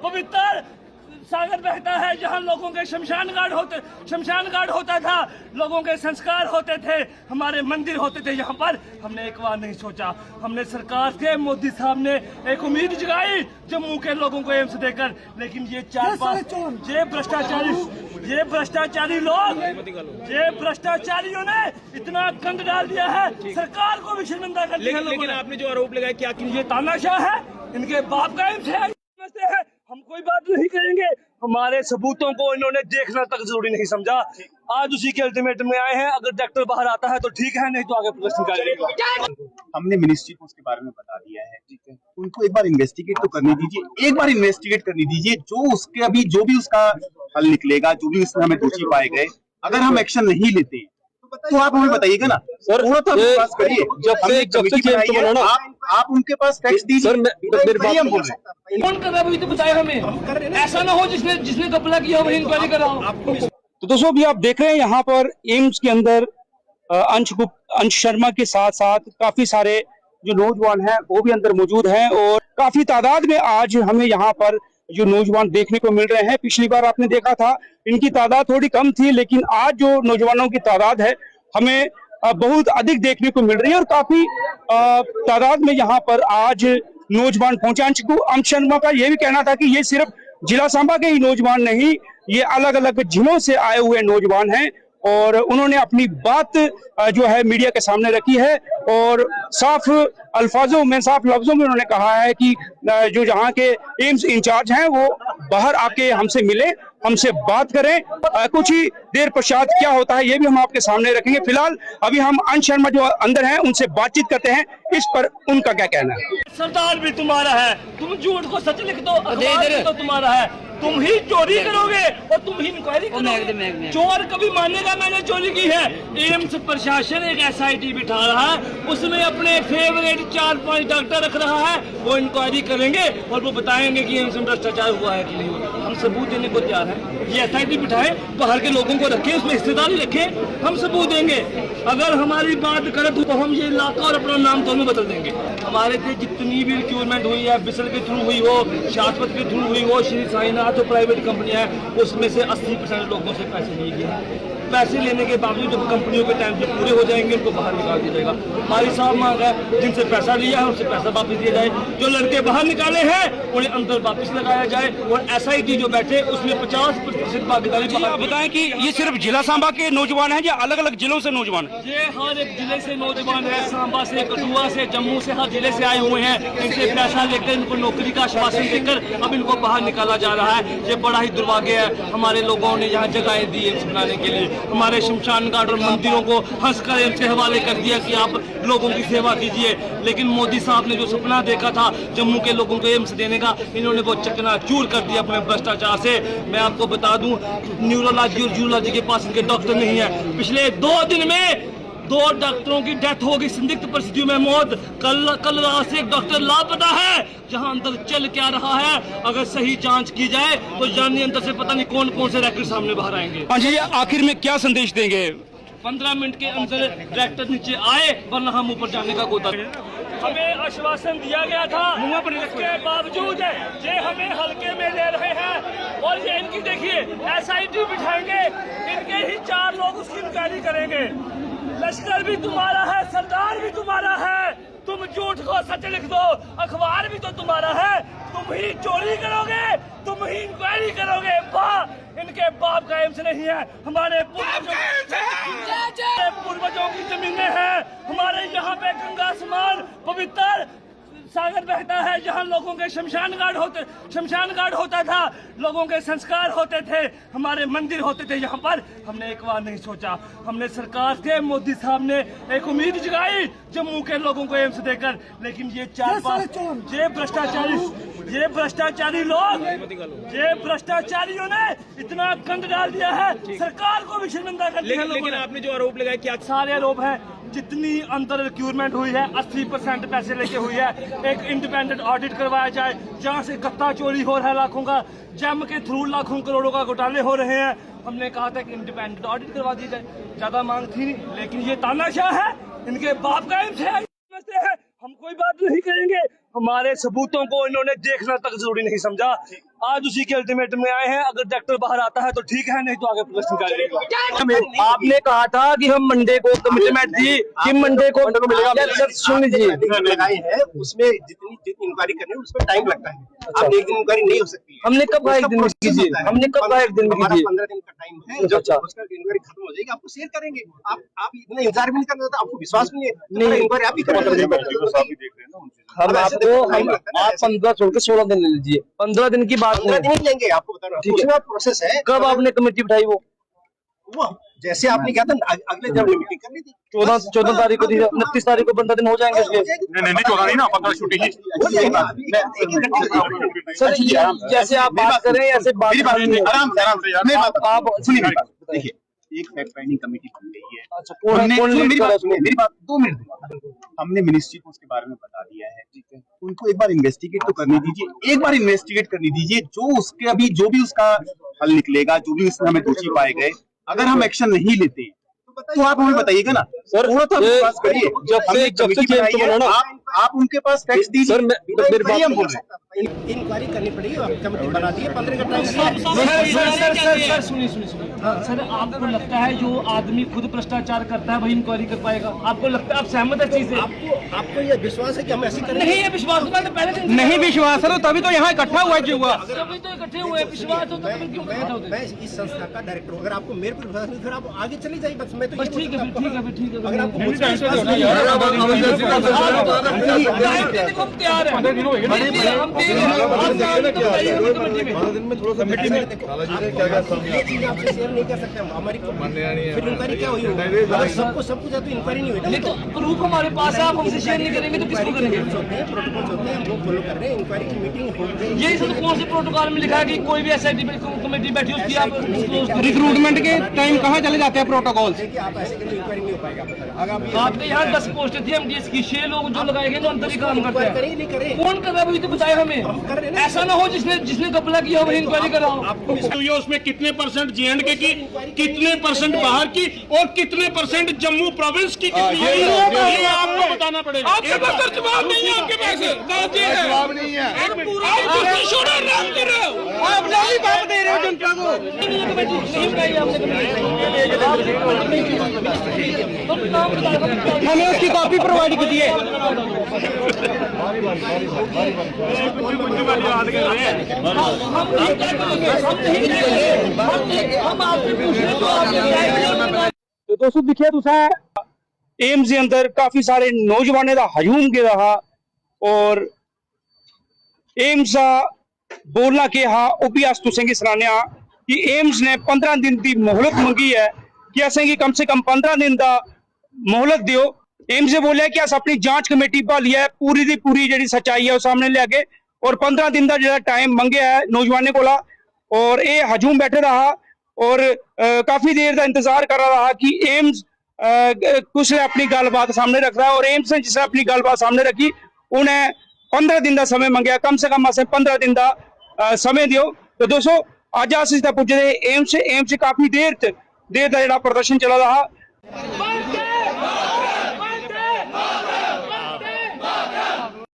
पवित्र सागर बहता है, जहाँ लोगों के शमशान घाट होता था, लोगों के संस्कार होते थे, हमारे मंदिर होते थे। यहाँ पर हमने एक बार नहीं सोचा, हमने सरकार से, मोदी साहब ने एक उम्मीद जगाई जम्मू के लोगों को एम्स देकर, लेकिन ये भ्रष्टाचारी लोग, ये भ्ष्टाचारियों ने इतना गंद डाल दिया है, सरकार को भी शर्मिंदा कर दिया। लेकिन आपने जो आरोप लगाया क्या ये तानाशाह है, इनके बाप का एम्स है। हम कोई बात नहीं करेंगे, हमारे सबूतों को इन्होंने देखना तक जरूरी नहीं समझा। आज उसी के अल्टीमेटम में आए हैं, अगर डॉक्टर बाहर आता है तो ठीक है, नहीं तो आगे प्रदर्शन करेंगे। हमने मिनिस्ट्री को उसके बारे में बता दिया है, उनको एक बार इन्वेस्टिगेट तो करने दीजिए, एक बार इन्वेस्टिगेट करने दीजिए। जो उसके अभी जो भी उसका हल निकलेगा, जो भी उसमें हमें दोषी पाए गए, अगर हम एक्शन नहीं लेते तो आप हमें बताइएगा ना सर, थोड़ा तो विश्वास करिए। आप उनके पास फैक्ट्स दीजिए। कौन कर रहा है तो बताए हमें, ऐसा ना हो जिसने कपड़ा किया वही इंक्वायरी कराओ। तो दोस्तों अभी आप देख रहे हैं यहाँ पर एम्स के अंदर अंश शर्मा के साथ साथ काफी सारे जो नौजवान हैं वो भी अंदर मौजूद हैं, और काफी तादाद में आज हमें यहाँ पर जो नौजवान देखने को मिल रहे हैं। पिछली बार आपने देखा था इनकी तादाद थोड़ी कम थी, लेकिन आज जो नौजवानों की तादाद है हमें बहुत अधिक देखने को मिल रही है, और काफी तादाद में यहाँ पर आज नौजवान पहुंचे। अंश शर्मा का ये भी कहना था कि ये सिर्फ जिला सांबा के ही नौजवान नहीं, ये अलग अलग जिलों से आए हुए नौजवान हैं, और उन्होंने अपनी बात जो है मीडिया के सामने रखी है, और साफ लफ्जों में उन्होंने कहा है कि जो जहां के एम्स इंचार्ज हैं वो बाहर आके हमसे मिले, हमसे बात करें। कुछ ही देर पश्चात क्या होता है ये भी हम आपके सामने रखेंगे। फिलहाल अभी हम अंश शर्मा जो अंदर हैं उनसे बातचीत करते हैं, इस पर उनका क्या कहना है। सरदार भी तुम्हारा है, तुम झूठ को सच लिख दो, अखबार भी तो तुम्हारा है, तुम ही चोरी करोगे और तुम ही इंक्वायरी करोगे। चोर कभी मानेगा मैंने चोरी की है। एम्स प्रशासन एक SIT बिठा रहा है, उसमें अपने फेवरेट 4-5 डॉक्टर रख रहा है, वो इंक्वायरी करेंगे और वो बताएंगे कि एम्स में भ्रष्टाचार हुआ है कि नहीं हुआ। हम सबूत देने को तैयार हैं। ये SIT बिठाए, बाहर के लोगों को रखें, उसमें हिस्सेदारी रखें, हम सबूत देंगे। अगर हमारी बात गलत हो तो हम ये इलाका और अपना नाम तो हमें बदल देंगे। हमारे से जितनी भी रिक्रूटमेंट हुई है, बिसल के थ्रू हुई हो, शाश्वत के थ्रू हुई हो, श्री साईनाथ तो प्राइवेट कंपनियां हैं, उसमें से 80% लोगों से पैसे लिए गए। पैसे लेने के बावजूद जब कंपनियों के टाइम से पूरे हो जाएंगे उनको बाहर निकाल दिया जाएगा। हमारी साफ मांग है, जिनसे पैसा लिया है उनसे पैसा वापस दिया जाए, जो लड़के बाहर निकाले हैं उन्हें अंदर वापस लगाया जाए, और SIT जो बैठे उसमें 50% भागीदारी। आप बताएं कि ये सिर्फ जिला सांबा के नौजवान हैं या अलग अलग जिलों से नौजवान? ये हर एक जिले से नौजवान है, सांबा से, कठुआ से, जम्मू से, हर जिले से आए हुए हैं। इनसे पैसा लेकर, इनको नौकरी का आश्वासन देकर अब इनको बाहर निकाला जा रहा है। ये बड़ा ही दुर्भाग्य है। हमारे लोगों ने यहाँ जगहें दी एम्स बनाने के लिए, हमारे शमशान घाट और मंदिरों को हंसकर एम्स के हवाले कर दिया कि आप लोगों की सेवा कीजिए, लेकिन मोदी साहब ने जो सपना देखा था जम्मू के लोगों को एम्स देने का, इन्होंने वो चकनाचूर कर दिया अपने भ्रष्टाचार से। मैं आपको बता दूं, न्यूरोलॉजी और जूलॉजी के पास इनके डॉक्टर नहीं है। पिछले 2 दिन में 2 डॉक्टरों की डेथ होगी, संदिग्ध परिस्थितियों में मौत। कल रात से एक डॉक्टर लापता है, जहां अंदर चल क्या रहा है अगर सही जांच की जाए तो जानिए अंदर से पता नहीं कौन कौन से रैकेट सामने बाहर आएंगे। जी आखिर में क्या संदेश देंगे? 15 मिनट के अंदर ट्रैक्टर नीचे आए, वरना हम ऊपर जाने का कोता। हमें आश्वासन दिया गया था, उसके बावजूद ये हमें हल्के में ले रहे हैं, और ये इनकी देखिए SIT बिठाएंगे, इनके ही 4 लोग उसकी इंक्वायरी करेंगे। लश्कर भी तुम्हारा है, सरदार भी तुम्हारा है, तुम झूठ को सच लिख दो, अखबार भी तो तुम्हारा है, तुम ही चोरी करोगे, तुम ही इंक्वायरी करोगे। वाह, इनके बाप का एम्स नहीं है, हमारे पूर्वजों की जमीनें हैं। हमारे यहाँ पे गंगा समान पवित्र सागर बहता है, जहाँ लोगों के शमशान घाट होता था, लोगों के संस्कार होते थे, हमारे मंदिर होते थे। यहाँ पर हमने एक बार नहीं सोचा, हमने सरकार से, मोदी साहब ने एक उम्मीद जगाई जम्मू के लोगों को एम्स देकर, लेकिन ये भ्रष्टाचारी लोग, ये भ्रष्टाचारियों ने इतना गंद डाल दिया है, सरकार को भी शर्मिंदा कर दिया। लेकिन आपने जो आरोप लगाया क्या? सारे आरोप हैं, जितनी अंदर रिक्रूटमेंट हुई है 80% पैसे लेके हुई है। एक इंडिपेंडेंट ऑडिट करवाया जाए, जहां से गत्ता चोरी हो रहा है लाखों का, जैम के थ्रू लाखों करोड़ों का घोटाले हो रहे हैं। हमने कहा था कि इंडिपेंडेंट ऑडिट करवा दी जाए, ज्यादा मांग थी नहीं, लेकिन ये तानाशाह है, इनके बाप का एम्स है। हम कोई बात नहीं करेंगे, हमारे सबूतों को इन्होंने देखना तक जरूरी नहीं समझा। आज उसी के अल्टीमेटम में आए हैं। अगर डॉक्टर बाहर आता है तो ठीक है, नहीं तो आगे प्रदर्शन करेंगे। आपने कहा था कि हम मंडे को कमिटमेंट दी कि मंडे को मिलेगा। सुन लीजिए, लगाई है उसमें जितनी इंक्वायरी करनी है उसमें टाइम लगता है। आप एक दिन इंक्वायरी नहीं हो सकती है। हमने कब कहा एक दिन में कीजिए, हमने कब कहा एक दिन में कीजिए। 15 दिन का टाइम है, जब उसका इंक्वायरी खत्म हो जाएगी आपको शेयर करेंगे। आप इतना इंतजार भी नहीं करना था, आपको विश्वास भी नहीं है। इंक्वायरी आप ही हम आपको आप 15 छोड़ के 16 दिन ले लीजिए। 15 दिन की बात 15 दिन ही लेंगे, आपको बता रहा हूँ। उसमें प्रोसेस है। कब आपने कमेटी बिठाई? वो जैसे आपने क्या था अगले जब मीटिंग करनी थी 14 तारीख को थी, 29 तारीख को 15 दिन हो जाएंगे इसके। नहीं 14 नहीं ना, 15 छुट्टी ही। सर जैसे आप बात कर रहे हैं ऐसे बात आराम से यार, मैं आप सुनिए मेरी बात। देखिए, एक फैक्ट फाइंडिंग कमेटी बन गई है। अच्छा, मेरी बात 2 मिनट दूंगा। हमने मिनिस्ट्री को उसके बारे में बता दिया है, ठीक है। उनको एक बार इन्वेस्टिगेट तो करने दीजिए, एक बार इन्वेस्टिगेट करने दीजिए। जो उसके अभी जो भी उसका हल निकलेगा, जो भी उसमें हमें दोषी पाए गए, अगर हम एक्शन नहीं लेते तो आप हमें बताइएगा ना सर। थोड़ा सा विश्वास करिए। आप उनके पास फैक्ट्स दीजिए सर। मेरे बात हम बोल रहे हैं, इंक्वायरी करनी पड़ेगी। कमेटी बना दी है, 15 का टाइम। सर सुनिए सर, आपको लगता है जो आदमी खुद भ्रष्टाचार करता है वही इंक्वायरी कर पाएगा? आपको लगता है, आप सहमत है चीज से? आपको ये विश्वास है कि हम ऐसे करेंगे? नहीं है विश्वास, पहले नहीं विश्वास है तभी तो यहाँ इकट्ठा हुआ जो हुआ। तभी तो इकट्ठे हुए। विश्वास हो तो फिर क्यों इकट्ठा होते? मैं इस संस्था का डायरेक्टर हूं। अगर आपको मेरे पर विश्वास नहीं, फिर आप आगे चली जाइए। बस मैं तो बस ठीक है, ठीक है। अगर आपको हम तैयार हैं। आपसे शेयर नहीं कर सकते हम। हमारी फिर इंक्वायरी क्या हुई? अगर सबको सब कुछ है तो इंक्वायरी नहीं हुई। नहीं तो प्रूफ हमारे पास है, आप हमसे शेयर नहीं करेंगे तो किसको करेंगे? प्रोटोकॉल होते हैं, हम वो फॉलो कर रहे हैं। इंक्वायरी की मीटिंग हो गई। यही सब कौन से प्रोटोकॉल में लिखा है कि कोई भी SIT कमेटी बैठी उसकी आप रिक्रूटमेंट के टाइम कहाँ चले जाते हैं प्रोटोकॉल? देखिए, आप ऐसे करेंगे इंक्वायरी नहीं हो पाएगा। अगर आपके यहाँ 10 पोस्ट थी MDS की, 6 लोग जो लगाए गए अंदर ही काम करते हैं। करेंगे नहीं करें? कौन कर रहा है वही तो बताए हमें। ऐसा ना हो जिसने घपला किया वही इंक्वायरी कराओ। तो ये उसमें कितने परसेंट J&K की, कितने परसेंट बाहर की और कितने परसेंट जम्मू प्रोविंस की, कितनी ये आपको बताना पड़ेगा। आपके पास सर जवाब नहीं है, आपके पास जवाब नहीं है। आप राम कर रहे हो, आप नहीं बात दे रहे हो जनता को। हमें उसकी कॉपी प्रोवाइड कीजिए। तो दोस्तों दिखे तुसा एम्स के अंदर काफी सारे नौजवानों का हजूम गिरा रहा और एम्स का बोलना के हा वह भी अस तुसें सनाने कि एम्स ने 15 दिन की मोहलत मंगी है कि असें कम से कम 15 दिन का मोहलत दियो। एम्स ने बोलिया कि अस अपनी जांच कमेटी भाली है, पूरी की पूरी जी सच्चाई है वो सामने लिया के और 15 दिन का जो टाइम मंगया है नौजवानों को और ये हजूम बैठे रहा और काफी देर का इंतजार कर रहा कि एम्स कुछ ने अपनी गलबात सामने रख रहा है और एम्स ने जिसने अपनी गलबात सामने रखी उन्हें 15 दिन का समय मंगया। कम से कम असें 15 दिन का समय दियो। तो दोस्तों अज अस पुजे एम्स काफी देर का जो प्रदर्शन चला रहा।